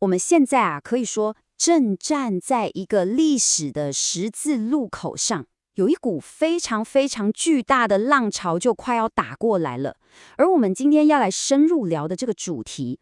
我们现在可以说正站在一个历史的十字路口上，有一股非常非常巨大的浪潮就快要打过来了。而我们今天要来深入聊的这个主题，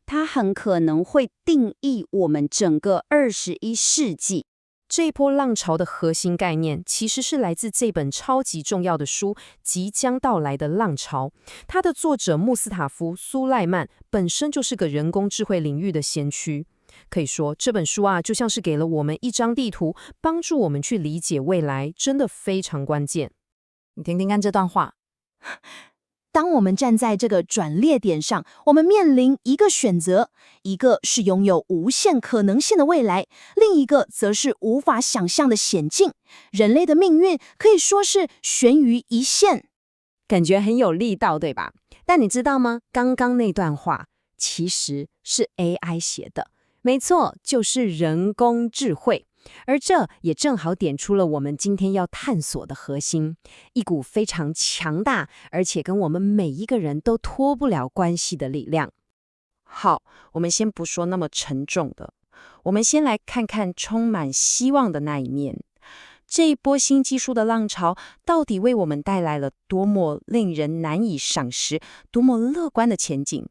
它很可能会定义我们整个21世纪。这一波浪潮的核心概念其实是来自这本超级重要的书《即将到来的浪潮》。它的作者穆斯塔夫·苏赖曼本身就是个人工智慧领域的先驱。可以说，这本书就像是给了我们一张地图，帮助我们去理解未来，真的非常关键。你听听看这段话。当我们站在这个转捩点上，我们面临一个选择，一个是拥有无限可能性的未来，另一个则是无法想象的险境。人类的命运可以说是悬于一线。感觉很有力道，对吧？但你知道吗？刚刚那段话其实是 AI 写的，没错，就是人工智慧。而这也正好点出了我们今天要探索的核心，一股非常强大，而且跟我们每一个人都脱不了关系的力量。好，我们先不说那么沉重的，我们先来看看充满希望的那一面。这一波新技术的浪潮到底为我们带来了多么令人难以赏识、多么乐观的前景？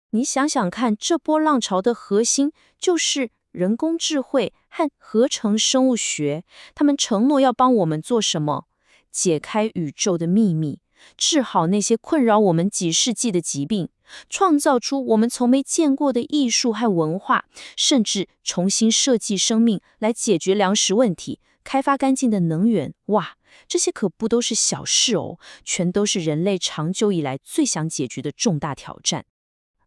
你想想看，这波浪潮的核心就是人工智慧和合成生物学，他们承诺要帮我们做什么？解开宇宙的秘密，治好那些困扰我们几世纪的疾病，创造出我们从没见过的艺术和文化，甚至重新设计生命来解决粮食问题，开发干净的能源。哇，这些可不都是小事哦，全都是人类长久以来最想解决的重大挑战。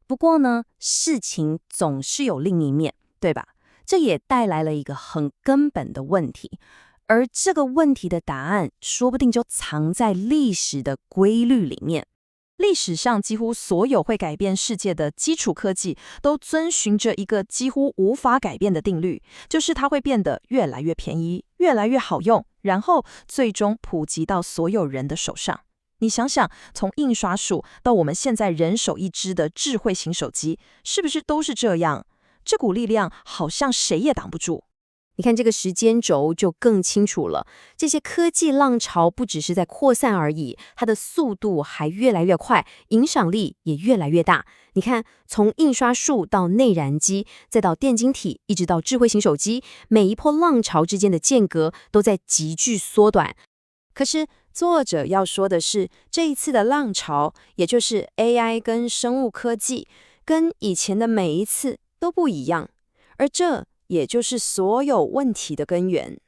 不过呢，事情总是有另一面，对吧？这也带来了一个很根本的问题，而这个问题的答案说不定就藏在历史的规律里面。历史上几乎所有会改变世界的基础科技都遵循着一个几乎无法改变的定律，就是它会变得越来越便宜，越来越好用，然后最终普及到所有人的手上。你想想，从印刷术到我们现在人手一支的智慧型手机，是不是都是这样？这股力量好像谁也挡不住。你看这个时间轴就更清楚了，这些科技浪潮不只是在扩散而已，它的速度还越来越快，影响力也越来越大。你看，从印刷术到内燃机，再到电晶体，一直到智慧型手机，每一波浪潮之间的间隔都在急剧缩短。可是作者要说的是，这一次的浪潮，也就是 AI 跟生物科技，跟以前的每一次都不一样，而这也就是所有问题的根源。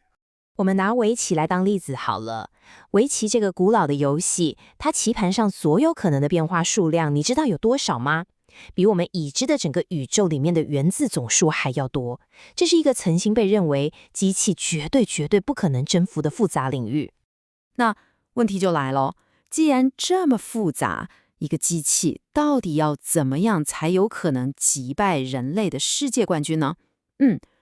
我们拿围棋来当例子好了。围棋这个古老的游戏，它棋盘上所有可能的变化数量，你知道有多少吗？比我们已知的整个宇宙里面的原子总数还要多。这是一个曾经被认为机器绝对不可能征服的复杂领域。那问题就来了，既然这么复杂，一个机器到底要怎么样才有可能击败人类的世界冠军呢？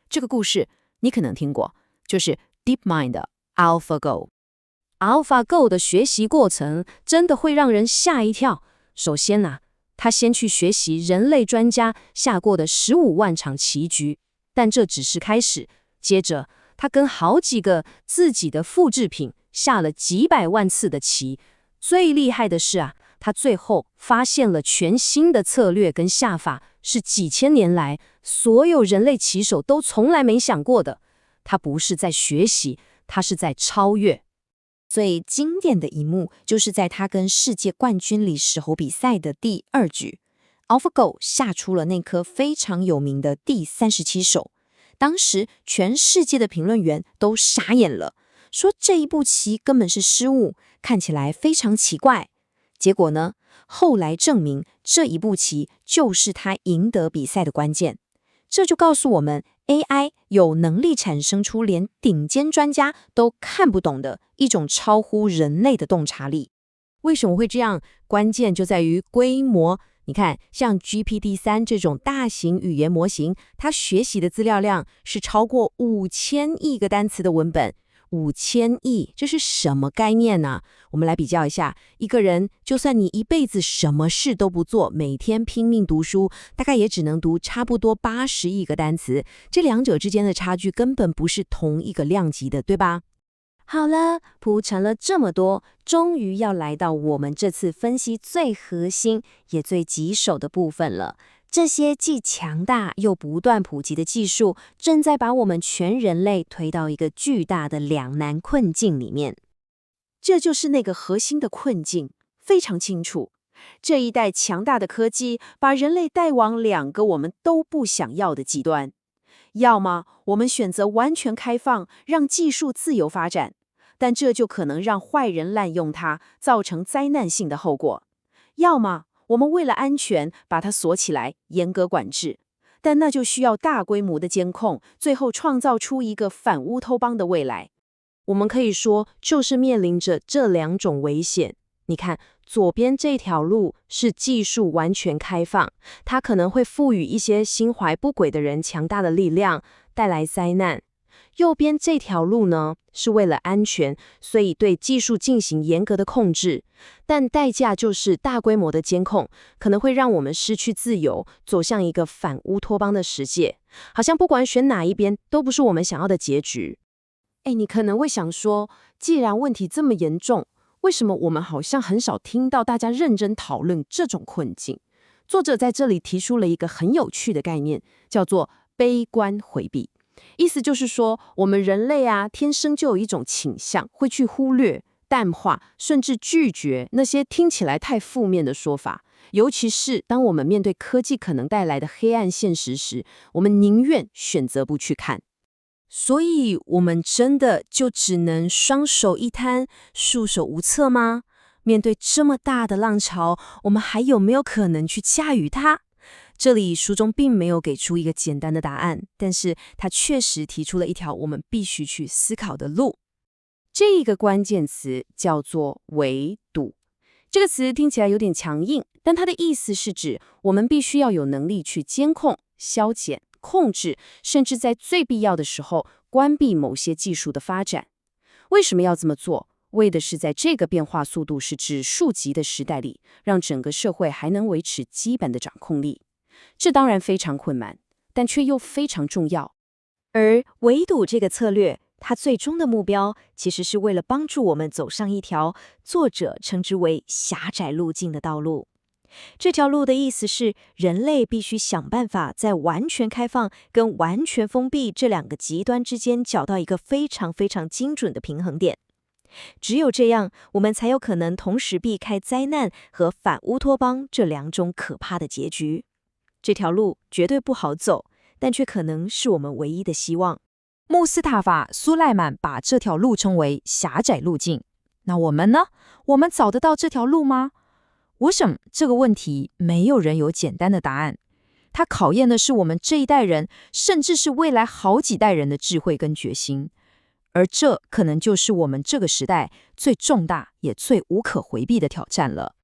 这个故事你可能听过，就是 DeepMind 的 AlphaGo 的学习过程真的会让人吓一跳。首先他先去学习人类专家下过的15万场棋局，但这只是开始。接着他跟好几个自己的复制品下了几百万次的棋。最厉害的是他最后发现了全新的策略跟下法，是几千年来所有人类棋手都从来没想过的。他不是在学习，他是在超越。最经典的一幕就是在他跟世界冠军李石猴比赛的第2局 ，AlphaGo 下出了那颗非常有名的第37手。当时全世界的评论员都傻眼了，说这一步棋根本是失误，看起来非常奇怪。结果呢，后来证明这一步棋就是他赢得比赛的关键。这就告诉我们 AI 有能力产生出连顶尖专家都看不懂的一种超乎人类的洞察力。为什么会这样？关键就在于规模。你看，像 GPT-3 这种大型语言模型，它学习的资料量是超过5000亿个单词的文本。5000亿，这是什么概念呢？我们来比较一下，一个人就算你一辈子什么事都不做，每天拼命读书，大概也只能读差不多80亿个单词，这两者之间的差距根本不是同一个量级的，对吧？好了，铺陈了这么多，终于要来到我们这次分析最核心也最棘手的部分了。这些既强大又不断普及的技术，正在把我们全人类推到一个巨大的两难困境里面。这就是那个核心的困境，非常清楚。这一代强大的科技把人类带往两个我们都不想要的极端：要么我们选择完全开放，让技术自由发展，但这就可能让坏人滥用它，造成灾难性的后果；要么我们为了安全把它锁起来，严格管制，但那就需要大规模的监控，最后创造出一个反乌托邦的未来。我们可以说，就是面临着这两种危险。你看，左边这条路是技术完全开放，它可能会赋予一些心怀不轨的人强大的力量，带来灾难。右边这条路呢，是为了安全，所以对技术进行严格的控制，但代价就是大规模的监控，可能会让我们失去自由，走向一个反乌托邦的世界。好像不管选哪一边，都不是我们想要的结局。你可能会想说，既然问题这么严重，为什么我们好像很少听到大家认真讨论这种困境？作者在这里提出了一个很有趣的概念，叫做悲观回避。意思就是说，我们人类天生就有一种倾向，会去忽略、淡化，甚至拒绝那些听起来太负面的说法。尤其是当我们面对科技可能带来的黑暗现实时，我们宁愿选择不去看。所以，我们真的就只能双手一摊，束手无策吗？面对这么大的浪潮，我们还有没有可能去驾驭它？这里书中并没有给出一个简单的答案，但是它确实提出了一条我们必须去思考的路。这个关键词叫做围堵。这个词听起来有点强硬，但它的意思是指我们必须要有能力去监控、消减、控制，甚至在最必要的时候关闭某些技术的发展。为什么要这么做？为的是在这个变化速度是指数级的时代里，让整个社会还能维持基本的掌控力。这当然非常困难，但却又非常重要。而围堵这个策略，它最终的目标其实是为了帮助我们走上一条作者称之为狭窄路径的道路。这条路的意思是，人类必须想办法在完全开放跟完全封闭这两个极端之间找到一个非常非常精准的平衡点。只有这样，我们才有可能同时避开灾难和反乌托邦这两种可怕的结局。这条路绝对不好走，但却可能是我们唯一的希望。穆斯塔法·苏赖曼把这条路称为狭窄路径。那我们呢？我们找得到这条路吗？我想这个问题没有人有简单的答案。它考验的是我们这一代人，甚至是未来好几代人的智慧跟决心。而这可能就是我们这个时代最重大也最无可回避的挑战了。